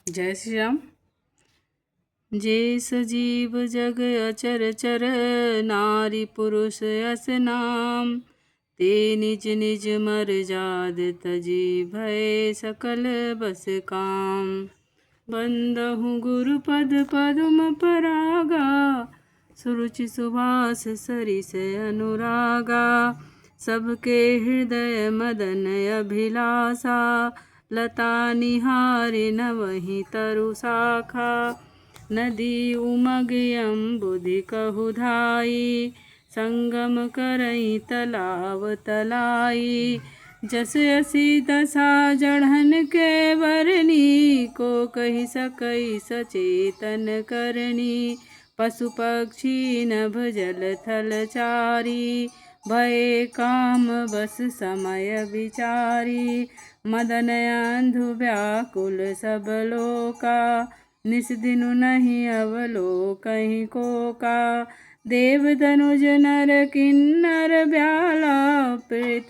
जय श्री राम। जे सजीव जग अचर चर, नारी पुरुष अस नाम। ते निज निज मर जाद तजी, भय सकल बस काम। बंदहु गुरु पद पदुम परागा, सुरुचि सुभाष सरिस अनुरागा। सबके हृदय मदन अभिलाषा, लता निहारि नवहि तरु शाखा। नदी उमगियम बुधि कहु धाई, संगम करई तलाव तलाई। जस असी दशा जड़हन के बरनी, को कहि सकई सचेतन करनी। पशु पक्षी नभ जल थल चारी, भय काम बस समय विचारी। मदन अंधु व्याकुल सब लोका, निस दिनु नहीं अवलोकहि कोका। देव धनुज नर किन्नर ब्याला, प्रेत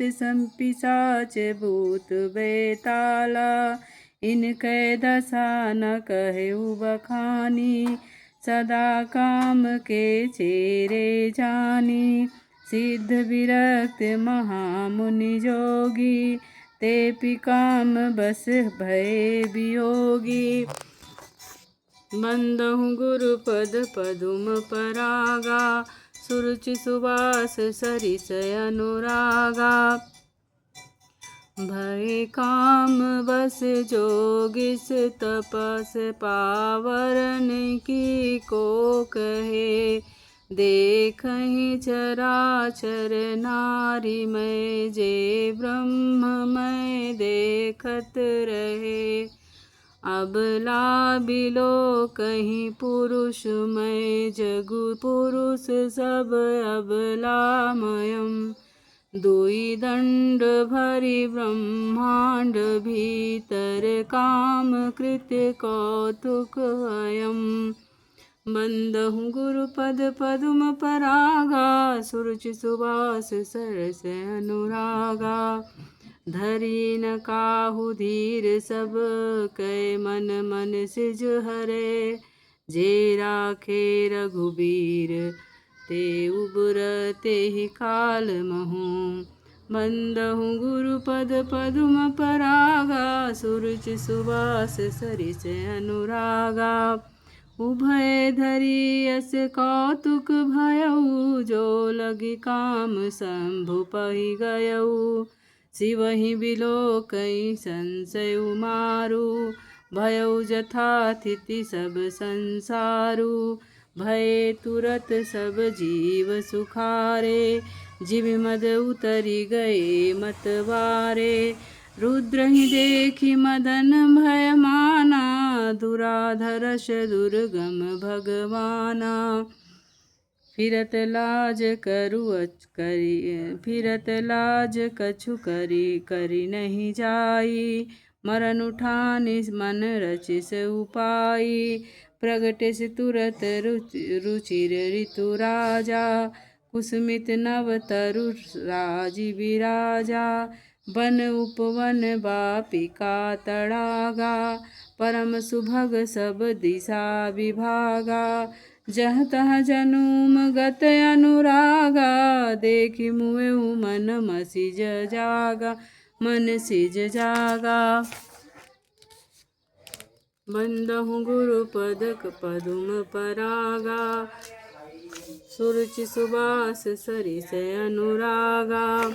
पिशाच भूत बेताला। इनकै दशा न कहेउ बखानी, सदा काम के चेरे जानी। सिद्ध विरक्त महामुनि जोगी, ते काम बस भय वियोगी। बंदहु गुरु पद पदुम परागा, सुरुचि सुबास सरिस अनुरागा। भय काम बस जोगिस, तपस पावरन की को कहे। देखहि चराचर नारी मैं, जे ब्रह्म मैं देखत रहे। अबला बिलो कहीं पुरुष मैं, जगु पुरुष सब अबलामयम्। दुई दंड भरी ब्रह्मांड भीतर, काम कृत्य कौतुक अयम्। बंदहु गुरु पद पदुम परागा, सुरुचि सुबास सरस अनुरागा। धरी न काहू धीर सब कै, मन मन सिज हरे। जे राखे रघुबीर, ते उबरते ही काल महु। बंदहु गुरु पद पदुम परागा, सुरुचि सुबास सरिस अनुरागा। उभय धरी अस कौतुक भयउ, जो लगी काम शंभु पहि गयउ। शिवहि बिलो कई संशय मारु, भयउ जथाथिति सब संसारु। भय तुरत सब जीव सुखारे, जिव मद उतरि गए मतवारे। रुद्र ही देखी मदन भय माना, दुराधरष दुर्गम भगवाना। फिरत लाज कछु करी नहीं जाई। मरन उठानि मन रचिस उपाई, प्रगटिस तुरत रुचिर ऋतु राजा। कुसुमित नव तरु राजी विराजा, वन उपवन बापिका तड़ागा। परम सुभग सब दिशा विभागा, जह तह जनुम गत अनुरागा। देखि मुएउ मन मसिज जागा, मन सिज जागा। बंदहु गुरु पद पदुम परागा, सुरुचि सुबास सरिस अनुरागा।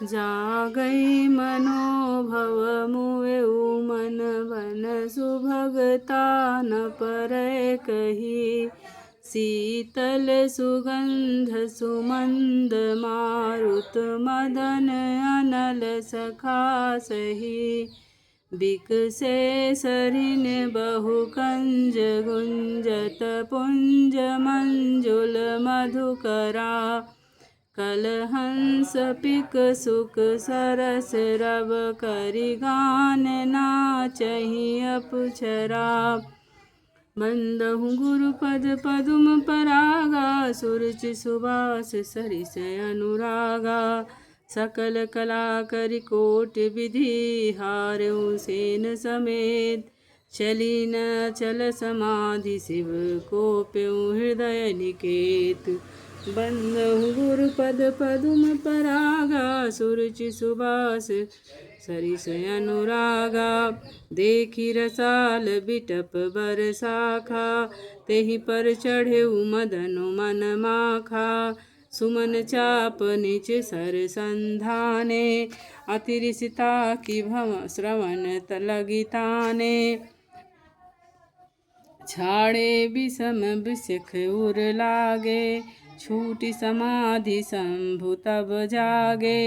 जागई मनोभव मुएउ मन, बन सुभगता न परय कही। शीतल सुगंध सुमंद मारुत, मदन अनल सखा सही। बिकसे सरिन बहु कंज, गुंजत पुंज मंजुल मधुकरा। कलहंस पिक सुक सरस, रव करि गान नाचहि अपुछरा। बंदहु गुरु पद पदुम परागा, सुरुचि सुबास सरिस अनुरागा। सकल कला करि कोटि विधि, हारऊ सेन समेत। चली न चल समाधि शिव को प्यों हृदय निकेत। बंदहु गुरु पद पदुम परागा सुरुचि सुबास सरिस अनुरागा। देखी रसाल बिटप बर शाखा तेहि पर चढ़े मदनु मन माखा। सुमन चाप निच सर संधाने अतिरिसिता की भव श्रवण लगी ताने। छाड़े विषम विषख उर लागे छूटी समाधि शंभु तब जागे।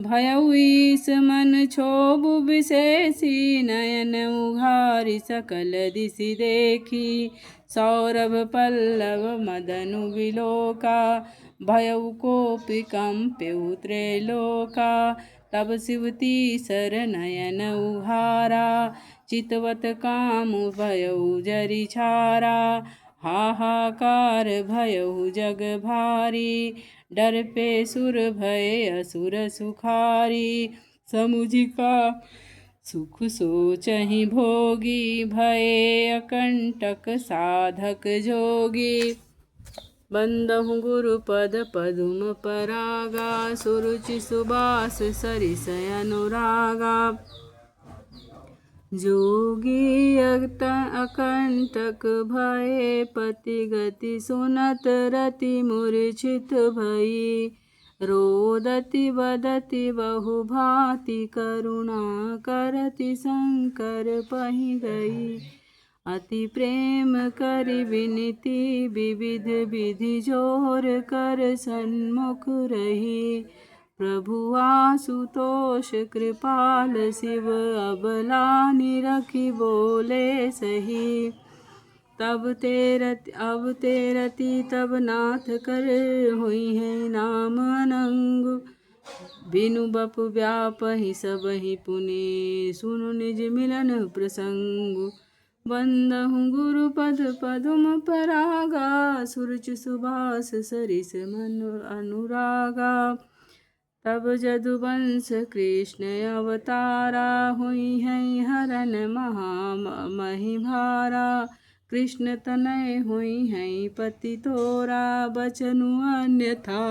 भयउ ईस मन क्षोभु विशेषी नयन उघारी सकल दिशि देखी। सौरभ पल्लव मदनु विलोका भयउ कोपि कंप्यउ त्रैलोका। तब शिवती सर नयन उघारा चितवत काम भयउ जरि छारा। हाहाकार भयउ जग भारी डर पे सुर भय असुर सुखारी। समुझिका सुख सोचहि भोगी भये अकंटक साधक जोगी। बंदहु गुरु पद पदुम परागा सुरुचि सुबास सरिस अनुरागा। जोगी अकंटक भये पति गति सुनत रति मूर्छित भई। रोदति वदति बहु भांति करुणा करति शंकर पहि गई। अति प्रेम करि विनती विविध विधि जोर कर सन्मुख रही। प्रभु आशुतोष कृपाल शिव अबला निरखी बोले सही। अब तेरति तब नाथ कर हुई है नाम अनंग। बिनु बप व्यापहि सबहि पुनि सुनु निज मिलन प्रसंग। बंदहु गुरु पद पदुम परागा सुरुचि सुबास सरिस मन अनुरागा। तब जदुवंश कृष्ण अवतारा हुई है हरन महामहि भारा। कृष्ण तनय हुई है पति तोरा बचनु अन्यथा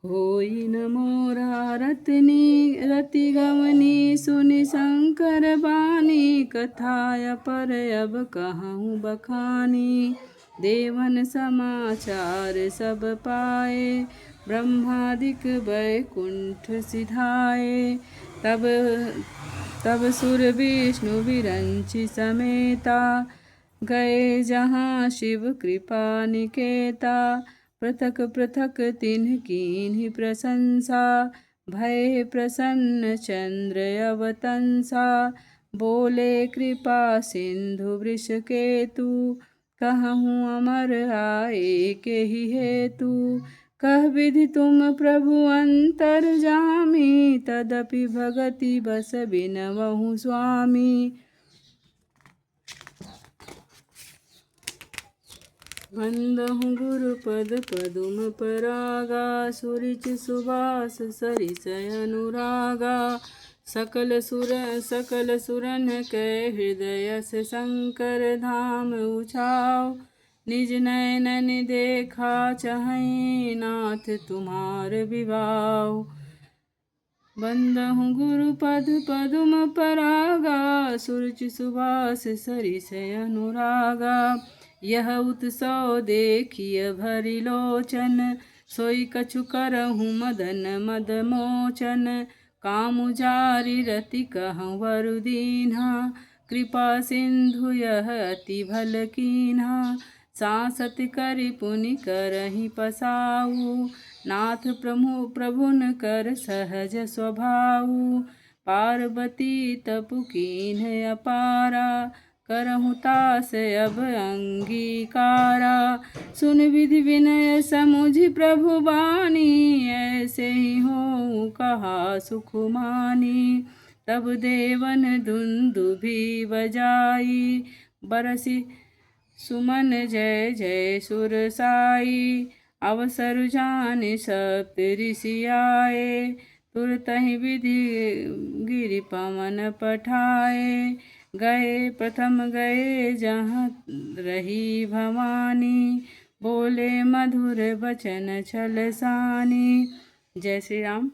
होई न मोरा। रति गवनी सुनि शंकर बानी कथाय पर अब कहूँ बखानी। देवन समाचार सब पाए ब्रह्मादिक बैकुंठ सिधाए। तब सुर विष्णु विरंचि समेता गए जहाँ शिव कृपा निकेता। पृथक पृथक तिन्ह कीन्ही प्रशंसा भय प्रसन्न चंद्र अवतंसा। बोले कृपा सिंधु वृषकेतु कहूँ अमर आए के ही हेतु। कह विधि तुम प्रभु अंतर्जामी तदपि भगति बस बिनवहु स्वामी। बंदहु गुरु पद पदुम परागा सुरुचि सुबास सरिस अनुरागा। सकल सुरन के हृदय से शंकर धाम उछाओ। निज नयन देखा चाहै नाथ तुम्हार विभाव। बंदहु गुरु पद पदुम परागा सुरुचि सुबास सरिस अनुरागा। यह उत्सव देखिय भरि लोचन सोई कछु करहु मदन मद मोचन। कामु जारि रति कहूँ वरु दीन्हा कृपा सिंधु यह अति भल कीन्हा। सांसत करि पुनि करहि पसाऊ नाथ प्रभुन कर सहज स्वभाऊ। पार्वती तपु कीन्ह अपारा करहु तास अब अंगीकारा। सुन विधि विनय समुझि प्रभु बानी ऐसे ही हो कहा सुख मानी। तब देवन दुंदुभि बजाई बरसी सुमन जय जय सुर साई। अवसर जानि सप्त ऋषि आए तुरतहि विधि गिरि पवन पठाए। गए प्रथम गए जहाँ रही भवानी, बोले मधुर बचन छल सानी। जय श्री राम।